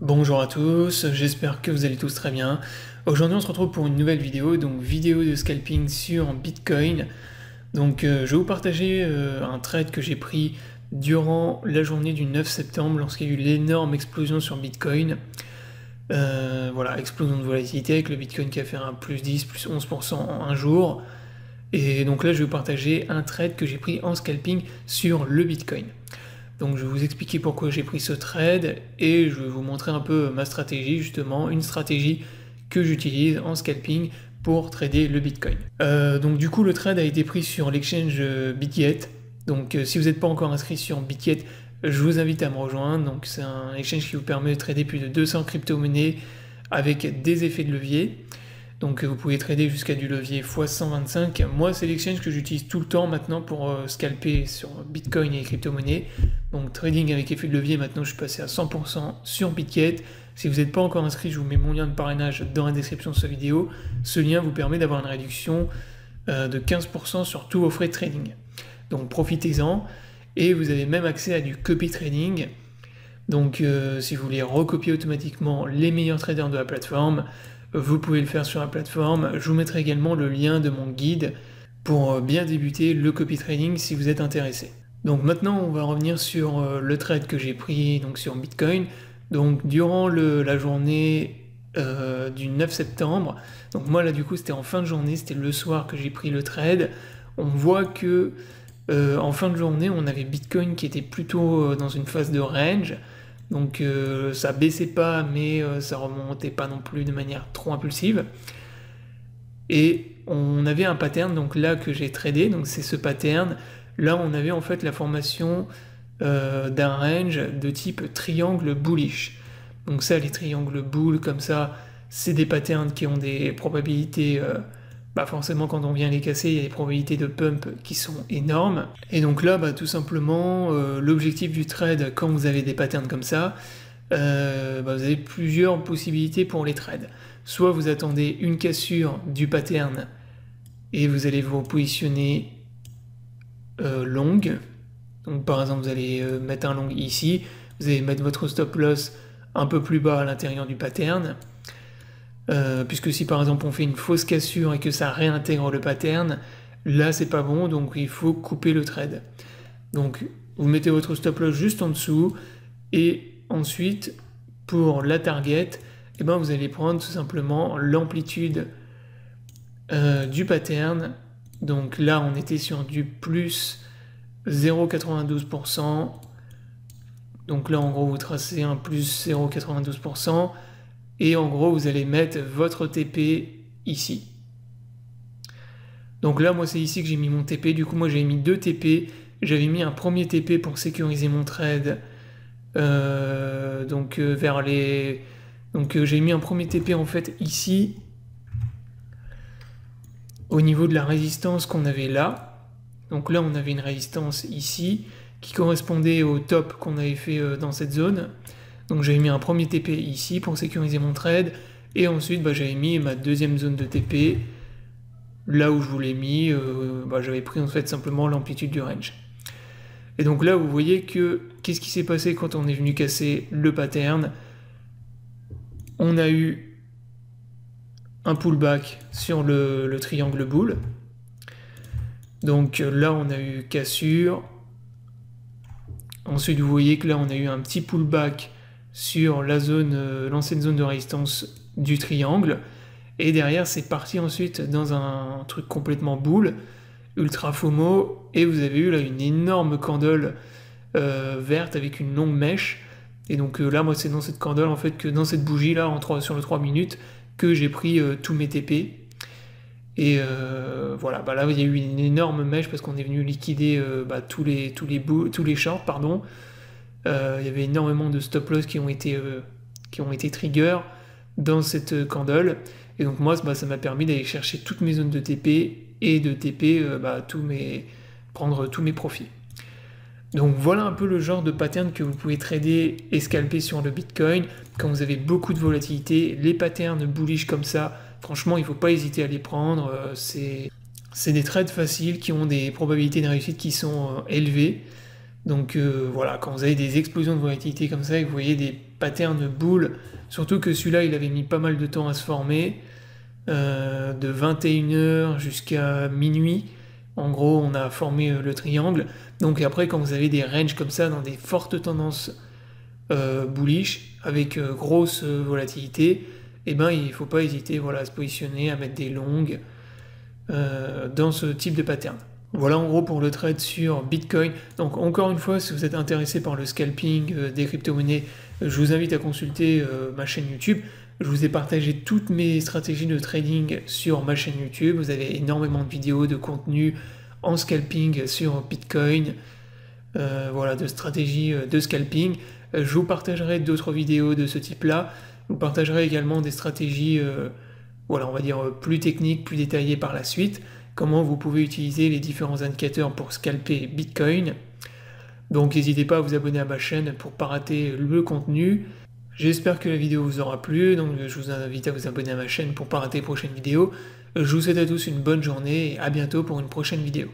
Bonjour à tous, j'espère que vous allez tous très bien. Aujourd'hui on se retrouve pour une nouvelle vidéo, donc vidéo de scalping sur Bitcoin. Donc je vais vous partager un trade que j'ai pris durant la journée du 9 septembre lorsqu'il y a eu l'énorme explosion sur Bitcoin. Voilà, explosion de volatilité avec le Bitcoin qui a fait un plus 10, plus 11% en un jour. Et donc là je vais vous partager un trade que j'ai pris en scalping sur le Bitcoin. Donc je vais vous expliquer pourquoi j'ai pris ce trade et je vais vous montrer un peu ma stratégie, justement, une stratégie que j'utilise en scalping pour trader le Bitcoin. Donc du coup le trade a été pris sur l'exchange Bitget. Donc si vous n'êtes pas encore inscrit sur Bitget, je vous invite à me rejoindre. Donc c'est un exchange qui vous permet de trader plus de 200 crypto-monnaies avec des effets de levier. Donc vous pouvez trader jusqu'à du levier x125. Moi, c'est l'exchange que j'utilise tout le temps maintenant pour scalper sur Bitcoin et les crypto-monnaies. Donc trading avec effet de levier, maintenant je suis passé à 100% sur Bitget. Si vous n'êtes pas encore inscrit, je vous mets mon lien de parrainage dans la description de cette vidéo. Ce lien vous permet d'avoir une réduction de 15% sur tous vos frais de trading. Donc profitez-en. Et vous avez même accès à du copy trading. Donc si vous voulez recopier automatiquement les meilleurs traders de la plateforme, vous pouvez le faire sur la plateforme. Je vous mettrai également le lien de mon guide pour bien débuter le copy trading si vous êtes intéressé. Donc maintenant on va revenir sur le trade que j'ai pris donc sur Bitcoin. Donc durant la journée du 9 septembre, donc moi là du coup c'était en fin de journée, c'était le soir que j'ai pris le trade. On voit que en fin de journée on avait Bitcoin qui était plutôt dans une phase de range. Donc ça baissait pas, mais ça remontait pas non plus de manière trop impulsive. Et on avait un pattern, donc là que j'ai tradé, donc c'est ce pattern. Là on avait en fait la formation d'un range de type triangle bullish. Donc ça, les triangles bull comme ça, c'est des patterns qui ont des probabilités forcément quand on vient les casser, il y a des probabilités de pump qui sont énormes. Et donc là, tout simplement, l'objectif du trade, quand vous avez des patterns comme ça, vous avez plusieurs possibilités pour les trades. Soit vous attendez une cassure du pattern et vous allez vous positionner long. Donc par exemple, vous allez mettre un long ici, vous allez mettre votre stop loss un peu plus bas à l'intérieur du pattern. Puisque si par exemple on fait une fausse cassure et que ça réintègre le pattern, là c'est pas bon, donc il faut couper le trade. Donc vous mettez votre stop loss juste en dessous, et ensuite pour la target, vous allez prendre tout simplement l'amplitude du pattern. Donc là on était sur du plus 0,92%. Donc là en gros vous tracez un plus 0,92%. Et en gros, vous allez mettre votre TP ici. Donc là, moi, c'est ici que j'ai mis mon TP. Du coup, moi, j'ai mis deux TP. J'avais mis un premier TP pour sécuriser mon trade. Donc j'ai mis un premier TP, en fait, ici. Au niveau de la résistance qu'on avait là. Donc là, on avait une résistance ici qui correspondait au top qu'on avait fait dans cette zone. Donc j'avais mis un premier TP ici pour sécuriser mon trade, et ensuite j'avais mis ma deuxième zone de TP là où je vous l'ai mis. J'avais pris en fait simplement l'amplitude du range. Et donc là vous voyez que qu'est-ce qui s'est passé quand on est venu casser le pattern. On a eu un pullback sur le triangle bull. Donc là on a eu cassure. Ensuite vous voyez que là on a eu un petit pullback sur la zone, l'ancienne zone de résistance du triangle, et derrière c'est parti ensuite dans un truc complètement boule, ultra FOMO, et vous avez eu là une énorme candle verte avec une longue mèche. Et donc là moi c'est dans cette candle en fait, que dans cette bougie là sur le 3 minutes, que j'ai pris tous mes TP. Et voilà, là il y a eu une énorme mèche parce qu'on est venu liquider tous les shorts, pardon. Il y avait énormément de stop loss qui ont été trigger dans cette candle. Et donc moi, ça m'a permis d'aller chercher toutes mes zones de TP et de TP prendre tous mes profits. Donc voilà un peu le genre de pattern que vous pouvez trader et scalper sur le Bitcoin quand vous avez beaucoup de volatilité. Les patterns bullish comme ça, franchement, il ne faut pas hésiter à les prendre. C'est des trades faciles qui ont des probabilités de réussite qui sont élevées. Donc voilà, quand vous avez des explosions de volatilité comme ça et que vous voyez patterns boules, surtout que celui-là il avait mis pas mal de temps à se former, de 21h jusqu'à minuit. En gros, on a formé le triangle. Donc après, quand vous avez des ranges comme ça, dans des fortes tendances bullish, avec grosse volatilité, eh ben, il ne faut pas hésiter, voilà, à se positionner, à mettre des longues dans ce type de pattern. Voilà en gros pour le trade sur Bitcoin. Donc encore une fois, si vous êtes intéressé par le scalping des crypto-monnaies, je vous invite à consulter ma chaîne YouTube. Je vous ai partagé toutes mes stratégies de trading sur ma chaîne YouTube. Vous avez énormément de vidéos, de contenu en scalping sur Bitcoin. Voilà, de stratégies de scalping. Je vous partagerai d'autres vidéos de ce type-là. Je vous partagerai également des stratégies, voilà, on va dire plus techniques, plus détaillées par la suite. Comment vous pouvez utiliser les différents indicateurs pour scalper Bitcoin. Donc n'hésitez pas à vous abonner à ma chaîne pour ne pas rater le contenu. J'espère que la vidéo vous aura plu, donc je vous invite à vous abonner à ma chaîne pour ne pas rater les prochaines vidéos. Je vous souhaite à tous une bonne journée et à bientôt pour une prochaine vidéo.